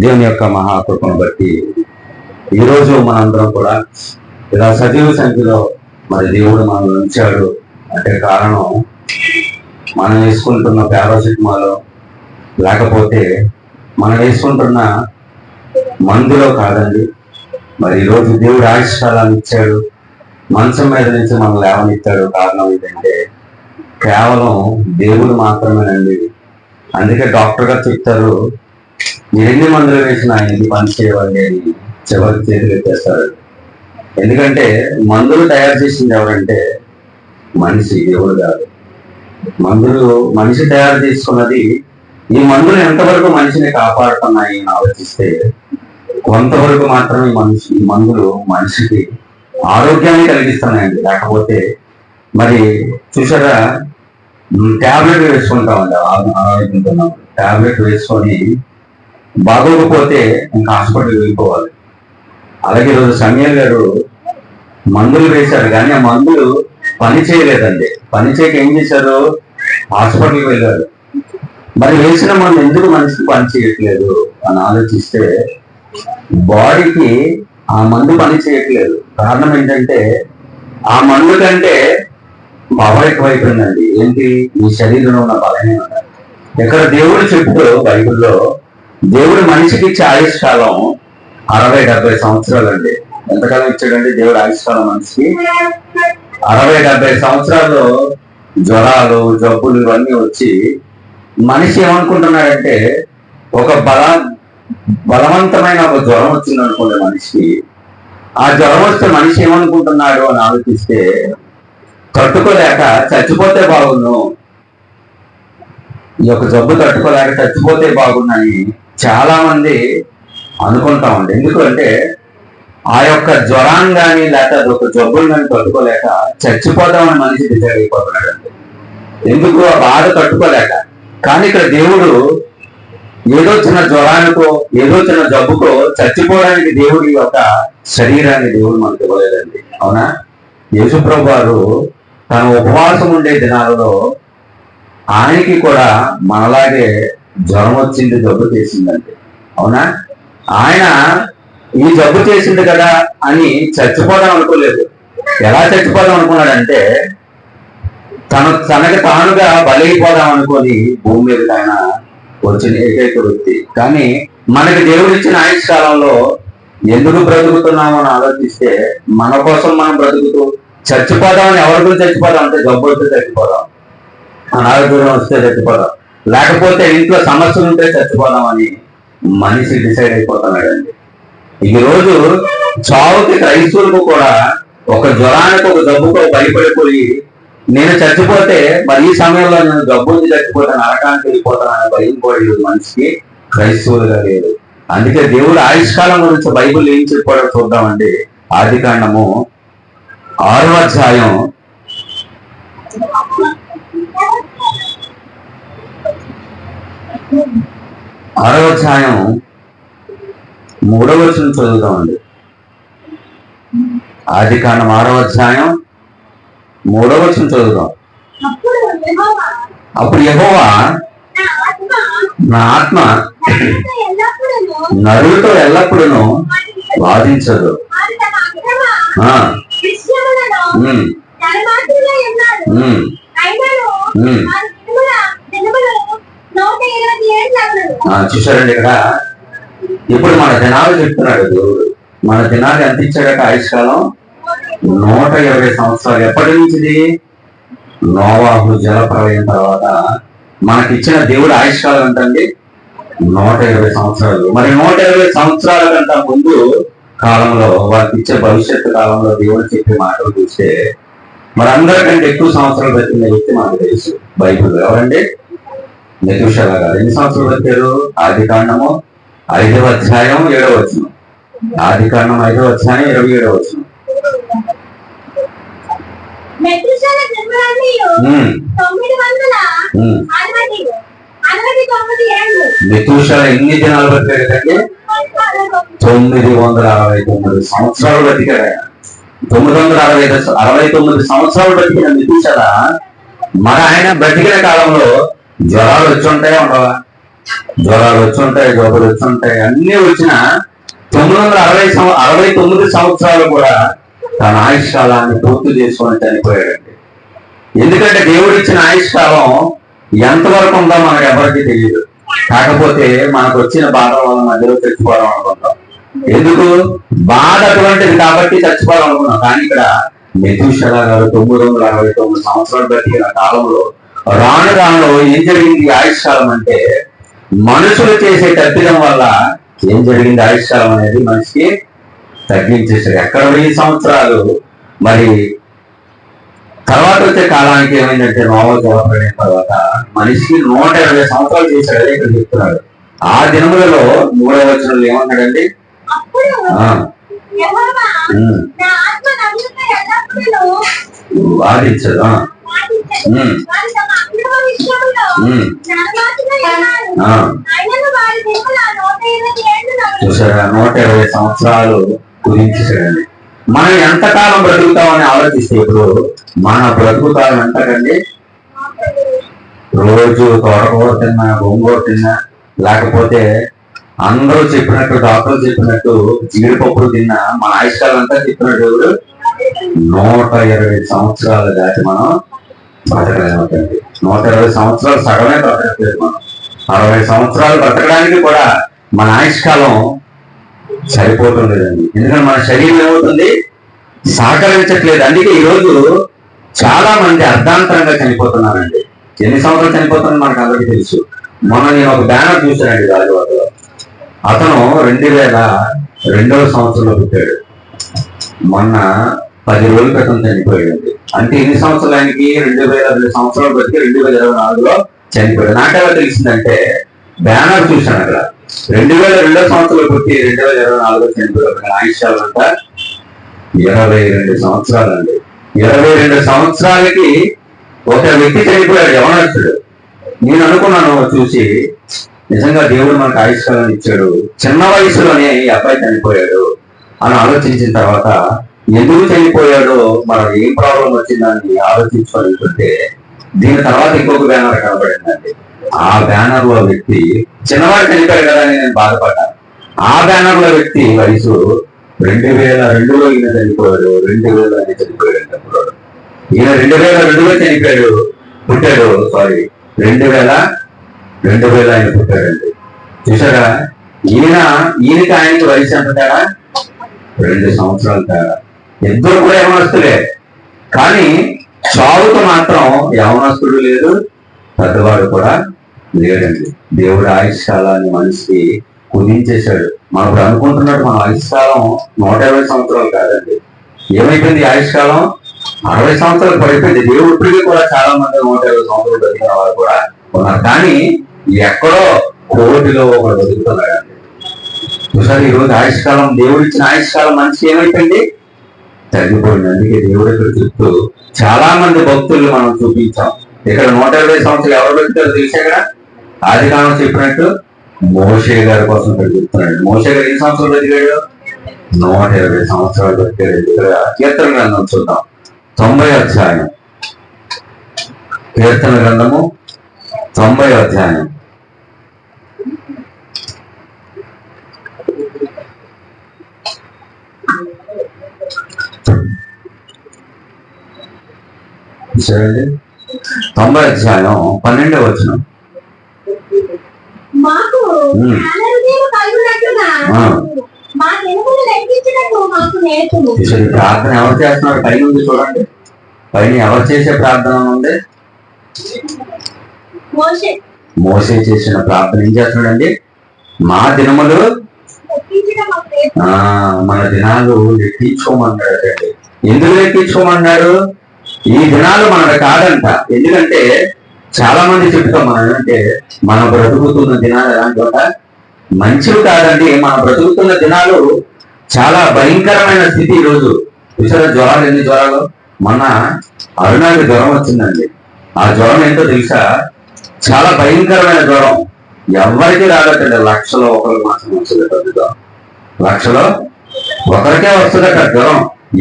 దేవుని యొక్క మహాకృపను బట్టి ఈరోజు మనందరం కూడా ఇలా సజీవ సంఖ్యలో మరి దేవుడు మనల్ని ఉంచాడు అంటే కారణం మనం వేసుకుంటున్న పారాసిటమాల్ లేకపోతే మనం వేసుకుంటున్న మందులో కాదండి. మరి ఈరోజు దేవుడు ఆయుష్కాలాన్ని ఇచ్చాడు, మంచం మీద నుంచి మనం లేవనిచ్చాడు. కారణం ఏంటంటే కేవలం దేవుడు మాత్రమేనండి. అందుకే డాక్టర్ గారు చెప్తారు, ఎన్ని మందులు వేసినా ఎన్ని పని చేయవండి అని చివరికి చేతులు ఎత్తేస్తారు. ఎందుకంటే మందులు తయారు చేసింది ఎవరంటే మనిషి, దేవుడు కాదు. మందులు మనిషి తయారు చేసుకున్నది. ఈ మందులు ఎంతవరకు మనిషిని కాపాడుతున్నాయి అని ఆలోచిస్తే కొంతవరకు మాత్రమే ఈ మందులు మనిషికి ఆరోగ్యాన్ని కలిగిస్తున్నాయండి. లేకపోతే మరి చూసారా, ట్యాబ్లెట్ వేసుకుంటామండి, ఆరోగ్యం ట్యాబ్లెట్ వేసుకొని బాగోకపోతే ఇంకా హాస్పిటల్కి వెళ్ళిపోవాలి. అలాగే ఈరోజు సమీర్ గారు మందులు వేశారు, కానీ ఆ మందులు పని చేయలేదండి. పని చేయక ఏం చేశారు, హాస్పిటల్కి వెళ్ళారు. మరి వేసిన మందు ఎందుకు మనిషికి పని చేయట్లేదు అని ఆలోచిస్తే బాడీకి ఆ మందు పని చేయట్లేదు. కారణం ఏంటంటే ఆ మందు కంటే పవర్ ఎక్కువైపోయిందండి. ఏంటి, ఈ శరీరంలో ఉన్న బలహీనత. ఇక్కడ దేవుడు చెప్తూ బైబిల్లో దేవుడు మనిషికి ఇచ్చే ఆయుష్కాలం 60-70 సంవత్సరాలు అండి. ఎంతకాలం ఇచ్చాడండి దేవుడు ఆయుష్కాలం మనిషికి? 60-70 సంవత్సరాల్లో జ్వరాలు, జబ్బులు ఇవన్నీ వచ్చి మనిషి ఏమనుకుంటున్నాడంటే ఒక బలవంతమైన ఒక జ్వరం వచ్చింది అనుకోండి మనిషికి. ఆ జ్వరం వస్తే మనిషి ఏమనుకుంటున్నాడు అని ఆలోచిస్తే తట్టుకోలేక చచ్చిపోతే బాగుండు, ఈ యొక్క జబ్బు తట్టుకోలేక చచ్చిపోతే బాగున్నాయి చాలా మంది అనుకుంటామండి. ఎందుకంటే ఆ యొక్క జ్వరాన్ని కానీ లేకపోతే అదొక జబ్బులు కానీ తట్టుకోలేక చచ్చిపోతామని మనిషి డిసైడ్ అయిపోతున్నాడండి. ఎందుకు, ఆ బాధ తట్టుకోలేక. కానీ ఇక్కడ దేవుడు ఏదో చిన్న జ్వరానికో ఏదో చిన్న జబ్బుకో చచ్చిపోవడానికి దేవుడి యొక్క శరీరాన్ని దేవుడు మనకు ఇవ్వలేదండి. అవునా? యేసుప్రభు వారు తన ఉపవాసం ఉండే దినాలలో ఆయనకి కూడా మనలాగే జ్వరం వచ్చింది, జబ్బు చేసిందండి. అవునా? ఆయన ఈ జబ్బు చేసింది కదా అని చచ్చిపోదాం అనుకోలేదు. ఎలా చచ్చిపోదాం అనుకున్నాడంటే తనకి తానుగా బలైపోదాం అనుకొని భూమి మీద ఆయన వచ్చిన ఏకైక వ్యక్తి. కానీ మనకి దేవుడు ఇచ్చిన ఆయుష్కాలంలో ఎందుకు బ్రతుకుతున్నామో అని ఆలోచిస్తే మన కోసం మనం బ్రతుకుతూ చచ్చిపోదామని, ఎవరి గురించి చచ్చిపోదాం అంటే జబ్బు వస్తే చచ్చిపోదాం, అనారోగ్యం వస్తే చచ్చిపోదాం, లేకపోతే ఇంట్లో సమస్యలు ఉంటే చచ్చిపోదామని మనిషి డిసైడ్ అయిపోతున్నాడండి. ఈ రోజు చావుకి క్రైస్తవులకు కూడా ఒక జ్వరానికి ఒక జబ్బుకో భయపడిపోయి నేను చచ్చిపోతే మరి ఈ సమయంలో నేను జబ్బు చచ్చిపోతే నరకానికి వెళ్ళిపోతానని భయం కూడా మనిషికి క్రైస్తవులుగా లేదు. అందుకే దేవుడు ఆయుష్కాలం గురించి బైబిల్ ఏం చెప్పాడో చూద్దామండి. ఆదికాండము 6వ అధ్యాయం 3వ వచనం చదువుతామండి. ఆదికాండం 6వ అధ్యాయం 3వ వచనం చదువుతాం. అప్పుడు యెహోవా నా ఆత్మ నరులతో ఎల్లప్పుడూ వాదించదు, చూసారండి. ఇక్కడ ఇప్పుడు మన దినాలు చెప్తున్నాడు దేవుడు. మన దినాలు ఎంత ఇచ్చాడట ఆయుష్కాలం? 120 సంవత్సరాలు. ఎప్పటి నుంచి? నోవాహు జలప్రలయం తర్వాత మనకిచ్చిన దేవుడు ఆయుష్కాలం ఏంటండి? 120 సంవత్సరాలు. మరి 120 సంవత్సరాల కంటే ముందు కాలంలో వారికి ఇచ్చే భవిష్యత్తు కాలంలో దేవుడు చెప్పే మాటలు చూస్తే మరి అందరికంటే ఎక్కువ సంవత్సరాలు బతికిన వ్యక్తి మనకు తెలుసు బైబిల్. ఎవరండి? మెతూషెల గారు. ఎన్ని సంవత్సరాలు బతికారు? ఆదికాండము 5వ అధ్యాయం 7వ వచనం. ఆదికాండం 5వ అధ్యాయం 27వ వచనం. మెతూషెల ఎన్ని దినాలు బతికాడంటే 969 సంవత్సరాలు బతికాడు ఆయన. 969 సంవత్సరాలు బతికిన మెతూషెల మరి ఆయన బ్రతికిన కాలంలో జ్వరాలు వచ్చి ఉంటాయా ఉండవా? జ్వరాలు వచ్చుంటాయి, జబ్బులు వచ్చుంటాయి, అన్ని వచ్చిన 969 సంవత్సరాలు కూడా తన ఆయుష్కాలాన్ని పూర్తి చేసుకొని చనిపోయాడండి. ఎందుకంటే దేవుడు ఇచ్చిన ఆయుష్కాలం ఎంతవరకు ఉందో మనకు ఎవరికి తెలియదు. కాకపోతే మనకు వచ్చిన బాధ వల్ల మధ్యలో చచ్చిపోవడం అనుకుంటాం. ఎందుకు బాధ అటువంటిది కాబట్టి చచ్చిపోవాలనుకున్నాం. కానీ ఇక్కడ మెతూషెల గారు 969 సంవత్సరాలు బతికిన కాలంలో రాను రాను ఏం జరిగింది? ఆయుష్కాలం అంటే మనుషులు చేసే తప్పిదం వల్ల ఏం జరిగింది? ఆయుష్కాలం అనేది మనిషికి తగ్గించేసారు. ఎక్కడ 1000 సంవత్సరాలు. మరి తర్వాత వచ్చే కాలానికి ఏమైందంటే నోవహు జలప్రళయం తర్వాత మనిషికి 120 సంవత్సరాలు చేశాడు. అదే ఇక్కడ చెప్తున్నాడు. ఆ దినములలో 3వ వచనంలో ఏమన్నాడండి? వాదించదు. చూసారా, 120 సంవత్సరాలు కుదించేసాడండి. మనం ఎంతకాలం బ్రతుకుతామని ఆలోచిస్తే ఇప్పుడు మన బ్రతుకుతాం ఎంతకండి? రోజు తోటకూర తిన్నా, గోంగూర తిన్నా, లేకపోతే అందరూ చెప్పినట్టు డాక్టర్లు చెప్పినట్టు జీడిపప్పులు తిన్నా మన ఆయుష్కాలం అంతా చెప్పినట్టు 120 సంవత్సరాలు దాటి మనం బ్రతకలేమవుతుంది. 120 సంవత్సరాలు సగమే బ్రతకట్లేదు. మనం 60 సంవత్సరాలు బ్రతకడానికి కూడా మన ఆయుష్కాలం సరిపోవటం లేదండి. ఎందుకంటే మన శరీరం ఏమవుతుంది? సహకరించట్లేదు. అందుకే ఈరోజు చాలా మంది అర్ధాంతరంగా చనిపోతున్నారండి. ఎన్ని సంవత్సరాలు చనిపోతున్నారో మనకు అందరికీ తెలుసు. మొన్న నేను ఒక బ్యానర్ చూశానండి రాజవాడలో. అతను 2002వ సంవత్సరంలో పుట్టాడు. మొన్న 10 రోజుల క్రితం చనిపోయాడు. అంటే ఎన్ని సంవత్సరాలు ఆయనకి? 2002 సంవత్సరాలు బతికి 2024లో చనిపోయాడు. నాకెలా తెలిసిందంటే బ్యానర్ చూశాను అక్కడ. 2002వ సంవత్సరంలో పుట్టి 2024లో చనిపోయాడు. ఆయుష్యాలు అంతా 22 సంవత్సరాలు అండి. 22 సంవత్సరాలకి ఒక వ్యక్తి చనిపోయాడు, యవనస్తుడు. నేను అనుకున్నాను చూసి, నిజంగా దేవుడు మనకు ఆయుష్కాలం ఇచ్చాడు, చిన్న వయసులోనే ఈ అబ్బాయి చనిపోయాడు అని ఆలోచించిన తర్వాత ఎందుకు చనిపోయాడో, మనం ఏం ప్రాబ్లం వచ్చిందని ఆలోచించుకుంటే దీని తర్వాత ఇంకొక బ్యానర్ కనబడిందండి. ఆ బ్యానర్ లో వ్యక్తి చిన్నవాడు చనిపోయాడు కదా అని నేను బాధపడ్డాను. ఆ బ్యానర్ లో వ్యక్తి వయసు 2002లో ఈయన చనిపోయాడు, 2000 అని చనిపోయాడు. ఈయన 2002లో చనిపోయాడు, పుట్టాడు. 2000 ఆయన పుట్టాడండి. చూసారా, ఈయనకి ఆయనకి వయసు ఎంత తేడా? 2 సంవత్సరాలు తేడా. ఇద్దరు కూడా యవనస్తులే. కానీ చావుకు మాత్రం యవనస్తుడు లేదు, పెద్దవాడు కూడా లేడండి. దేవుడు ఆయుష్కాలాన్ని మనిషికి కుదించేశాడు. మనం అనుకుంటున్నట్టు మన ఆయుష్కాలం 120 సంవత్సరాలు కాదండి. ఏమైపోయింది? ఆయుష్కాలం 60 సంవత్సరాలు పడిపోయింది. దేవుడు ఇప్పటికీ కూడా చాలా మంది 120 సంవత్సరాలు బతికిన వారు కూడా ఉన్నారు. కానీ ఎక్కడో కోటిలో ఒకడు బతుకుతున్నాడండి. ఒకసారి ఈరోజు ఆయుష్కాలం, దేవుడు ఇచ్చిన ఆయుష్కాలం మనిషి ఏమైపోయింది? తగ్గిపోయింది. అందుకే దేవుడు ఇక్కడ చెప్తూ చాలా మంది భక్తులు మనం చూపించాం. ఇక్కడ 120 సంవత్సరాలు ఎవరు బతికారో తెలిసే కదా. ఆదికాండం చెప్పినట్టు మోషే గారి కోసం ఇక్కడ చెప్తున్నాడు. మోషే గారు ఎన్ని సంవత్సరాలు బతికాడు? 120 సంవత్సరాలు బతికాడు. ఇక్కడ కీర్తన గ్రంథం చూద్దాం, 90వ అధ్యాయం. కీర్తన గ్రంథము 90వ అధ్యాయం. చూడండి, 90వ అధ్యాయం 12వ వచనం. ప్రార్థన ఎవరు చేస్తున్నారు? పైన ఉంది చూడండి. పైన ఎవరు చేసే ప్రార్థన ఉంది? మోసే చేసిన ప్రార్థన ఏం చేస్తున్నాడండి? మా దినములు, మన దినాలు లెక్కించుకోమన్నాడు. ఎందుకు లెక్కించుకోమన్నాడు? ఈ దినాలు మనకు కాదంట. ఎందుకంటే చాలా మంది చెప్తాం మనం అంటే మనం బ్రతుకుతున్న దినాలు ఎలాంటి మంచివి కాదండి. మనం బ్రతుకుతున్న దినాలు చాలా భయంకరమైన స్థితి. ఈరోజు చూసారా జ్వరాలు, ఎన్ని జ్వరాలు. మొన్న అరుణాకి జ్వరం వచ్చిందండి. ఆ జ్వరం ఏంటో తెలుసా? చాలా భయంకరమైన జ్వరం. ఎవరికి రాదటండి. 1,00,000లో ఒకరికి మాత్రం వస్తుంది జ్వరం. 1,00,000లో ఒకరికే వస్తుందట జ్వరం.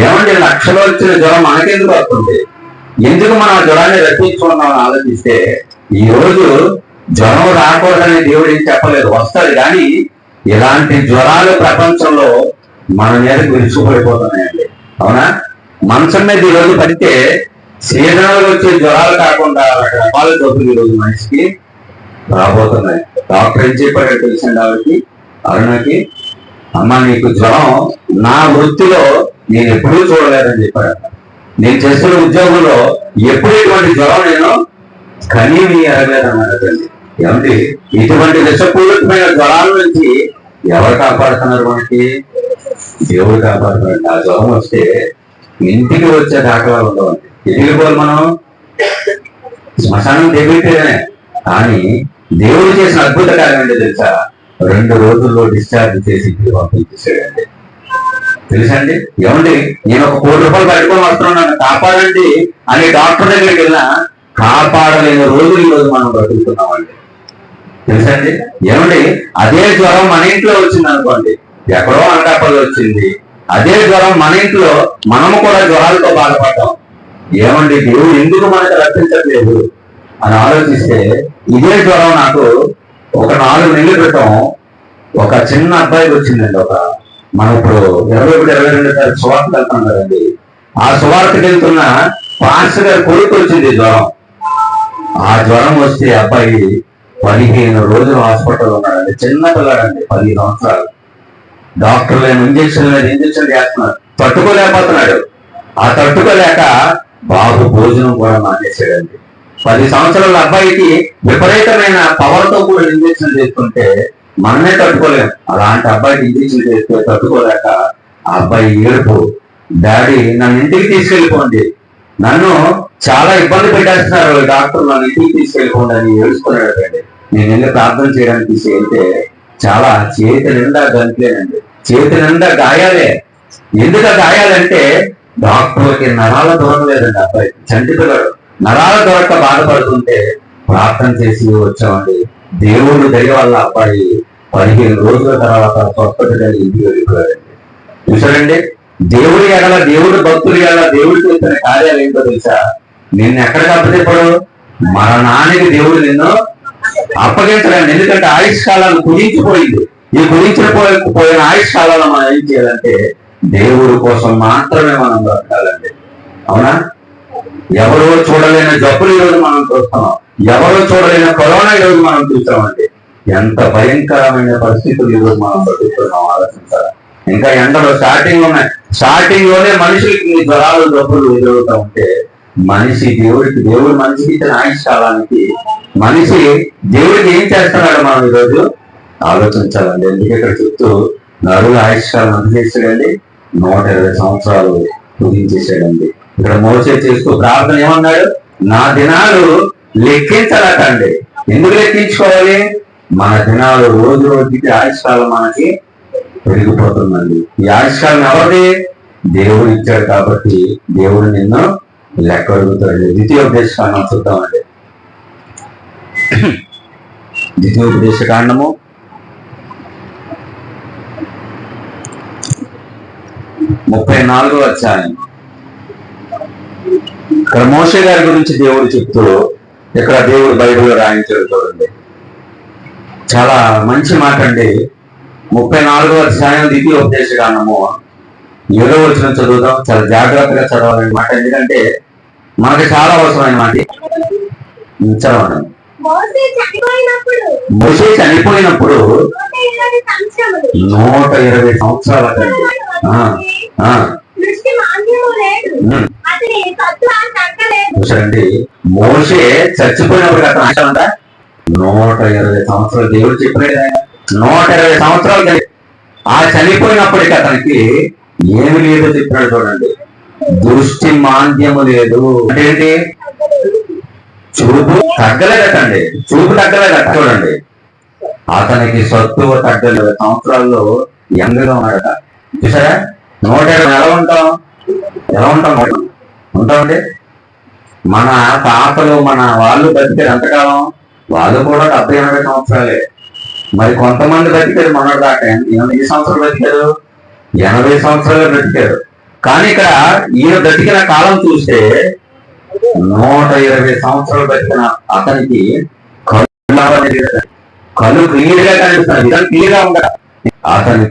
ఏమంటే 1,00,000లో వచ్చిన జ్వరం మనకెందుకు వస్తుంది? ఎందుకు మనం ఆ జ్వరాన్ని రప్పించుకున్నామని ఆలోచిస్తే, ఈ రోజు జ్వరం రాకూడదని దేవుడు ఏం చెప్పలేదు, వస్తుంది. కానీ ఇలాంటి జ్వరాలు ప్రపంచంలో మన మీద విరుచుకుపడిపోతున్నాయండి. అవునా? మంచం మీద ఈరోజు పడితే సీజనల్ వచ్చే జ్వరాలు కాకుండా రకరకాల జబ్బులు ఈరోజు మనిషికి రాబోతున్నాయి. డాక్టర్ ఏం చెప్పాడో తెలిసింది ఆవిడకి, అరుణకి, అమ్మ నీకు జ్వరం నా వృత్తిలో నేను ఎప్పుడూ చూడలేదని చెప్పాడు. నేను చేస్తున్న ఉద్యోగంలో ఎప్పుడు ఇటువంటి జ్వరం నేను కనీవి ఎరగలేదన్నాడు. ఏమంటే ఇటువంటి విషపూరితమైన జ్వరాల నుంచి ఎవరు కాపాడుతున్నారు? మనకి దేవుడు కాపాడుతున్నాడు. ఆ జ్వరం వస్తే ఇంటికి వచ్చే దాఖలాలు ఉండవండి. ఇంటికి పోవాలి మనం, శ్మశానం దేవుడితేనే. కానీ దేవుడు చేసిన అద్భుత కార్యం అంటే తెలుసా? 2 రోజుల్లో డిశ్చార్జ్ చేసి ఇంటికి పంపించేసాడండి. తెలుసండి? ఏమండి నేను ఒక 1 కోటి రూపాయలు పట్టుకొని వస్తున్నాను, నన్ను కాపాడండి అని డాక్టర్ దగ్గరికి వెళ్ళినా కాపాడలేని రోజులు ఈ రోజు మనం బ్రతుకుతున్నామండి. తెలుసండి? ఏమండి అదే జ్వరం మన ఇంట్లో వచ్చింది అనుకోండి, ఎక్కడో అనకాపల్లి వచ్చింది, అదే జ్వరం మన ఇంట్లో మనము కూడా జ్వరాలతో బాధపడ్డాం. ఏమండి దేవుడు ఎందుకు మనకు రక్షించట్లేదు అని ఆలోచిస్తే, ఇదే జ్వరం నాకు ఒక 4 నెలల క్రితం ఒక చిన్న అబ్బాయికి వచ్చిందండి. మనం ఇప్పుడు 21-22 తారీఖు సువార్తకు వెళ్తాం కదండి, ఆ సువార్తకి వెళ్తున్న పాస్టర్ గారి కొడుకు వచ్చింది జ్వరం. ఆ జ్వరం వస్తే అబ్బాయి 15 రోజులు హాస్పిటల్ ఉన్నాడండి. చిన్న పిల్లాడండి, 10 సంవత్సరాలు. డాక్టర్లు ఇంజక్షన్ మీద ఇంజక్షన్ చేస్తున్నారు, తట్టుకోలేకపోతున్నాడు. ఆ తట్టుకోలేక బాబు భోజనం కూడా మానేసాడండి. 10 సంవత్సరాల అబ్బాయికి విపరీతమైన పవర్తో కూడా ఇంజక్షన్ చేస్తుంటే మనమే తట్టుకోలేము. అలాంటి అబ్బాయికి ఇంజక్షన్ చేస్తే తట్టుకోలేక ఆ అబ్బాయి ఏడుపు, డాడీ నన్ను ఇంటికి తీసుకెళ్ళిపోండి, నన్ను చాలా ఇబ్బంది పెట్టేస్తున్నారు డాక్టర్, నన్ను ఇంటికి తీసుకెళ్ళిపోండి అని ఏడుచుకున్నాడండి. నేను వెళ్ళి ప్రార్థన చేయడానికి తీసుకెళ్తే చాలా చేతి నిండా గంట్లేనండి, చేతి నిండా గాయాలే. ఎందుకు గాయాలంటే డాక్టర్కి నరాల దొరకలేదండి. అబ్బాయి చంటి పిల్లడు, నరాల దొరక బాధపడుతుంటే ప్రార్థన చేసి వచ్చామండి. దేవుడు దయ వల్ల అబ్బాయి 15 రోజుల తర్వాత స్వస్థత కలిగి ఇంటికి వెళ్ళిపోయాడండి. చూసాడండి? దేవుడి ఎడల, దేవుడు భక్తులు ఎడల దేవుడు చేసిన కార్యాలు ఏంటో తెలుసా? నిన్ను ఎక్కడికి అప్పచెప్పడు? మరణానికి దేవుడు నిన్ను అప్పగించడండి. ఎందుకంటే ఆయుష్కాలాలు కుదించిపోయింది. ఈ కుదించిపోయిన ఆయుష్కాలంలో మనం ఏం చేయాలంటే దేవుడి కోసం మాత్రమే మనం బ్రతకాలండి. అవునా? ఎవరో చూడలేని జబ్బులు ఈరోజు మనం చూస్తున్నాం, ఎవరో చూడలేని కరోనా ఈరోజు మనం చూస్తామండి. ఎంత భయంకరమైన పరిస్థితులు ఈరోజు మనం బ్రతుకుతున్నాం ఆలోచించాలి. ఇంకా ఎండలో స్టార్టింగ్ ఉన్నాయి, స్టార్టింగ్ లోనే మనుషులకి జ్వరాలు జబ్బులు ఎదురవుతూ ఉంటే దేవుడు మనిషికి ఇచ్చిన ఆయుష్కాలానికి మనిషి దేవుడికి ఏం చేస్తున్నాడు మనం ఈరోజు ఆలోచించాలండి. ఎందుకు ఇక్కడ చుట్టూ నరుల ఆయుష్కాలం ఎంత చేసాడండి? 120 సంవత్సరాలు కుదించేసాడండి. ఇక్కడ మోసే చేస్తూ ప్రార్థన ఏమన్నాడు? నా దినాలు లెక్కించలేకండి. ఎందుకు లెక్కించుకోవాలి? మన దినాలు రోజు రోజుకి ఆయుష్కాలం మనకి పెరిగిపోతుందండి. ఈ ఆయుష్కాలం ఎవరిది? దేవుడు ఇచ్చాడు కాబట్టి దేవుడు నిన్ను లెక్క అడుగుతాడు. ద్వితీయోపదేశ కాండం చూద్దామండి. ద్వితీయోపదేశ కాండము 34వ అధ్యాయం. ఇక్కడ మోషే గారి గురించి దేవుడు చెప్తూ ఇక్కడ దేవుడు బైబిల్లో రాయించాడు. చూడండి, చాలా మంచి మాట అండి. 34వ అధ్యాయం ద్వితీయోపదేశ కాండము 7వ వచనం చదువుదాం. చాలా జాగ్రత్తగా చదవాలని మాట, ఎందుకంటే మనకి చాలా అవసరమైన మాట. చదవండి. మోషే చనిపోయినప్పుడు 120 సంవత్సరాల కండి. చూసండి, మోషే చచ్చిపోయినప్పుడు అతను ఆశ ఉందా? 120 సంవత్సరాలు దేవుడు చెప్పలేదు. 120 సంవత్సరాలు ఆ చనిపోయినప్పటికీ అతనికి ఏమి లేదో చెప్పినాడు. చూడండి, దృష్టి మాంద్యము లేదు అంటే ఏంటి? చూపు తగ్గలేదటండి, చూపు తగ్గలేదట. చూడండి, అతనికి సత్తువ తగ్గలేదు. సంవత్సరాల్లో యంగ్గా ఉన్నాడట. చూసారా? 120 ఎలా ఉంటామండి? మన తాతలు మన వాళ్ళు బతికారు ఎంతకాలం? వాళ్ళు కూడా 70-80 సంవత్సరాలే. మరి కొంతమంది బతికారు మొన్నటి దాకా. ఎన్ని సంవత్సరాలు బతికారు? 80 సంవత్సరాలు బ్రతికారు. కానీ ఇక్కడ ఈయన బ్రతికిన కాలం చూస్తే 120 సంవత్సరాలు బ్రతికిన అతనికి కళ్ళు క్లియర్ గా కనిపిస్తాను, క్లియర్ గా ఉండాలి. అతని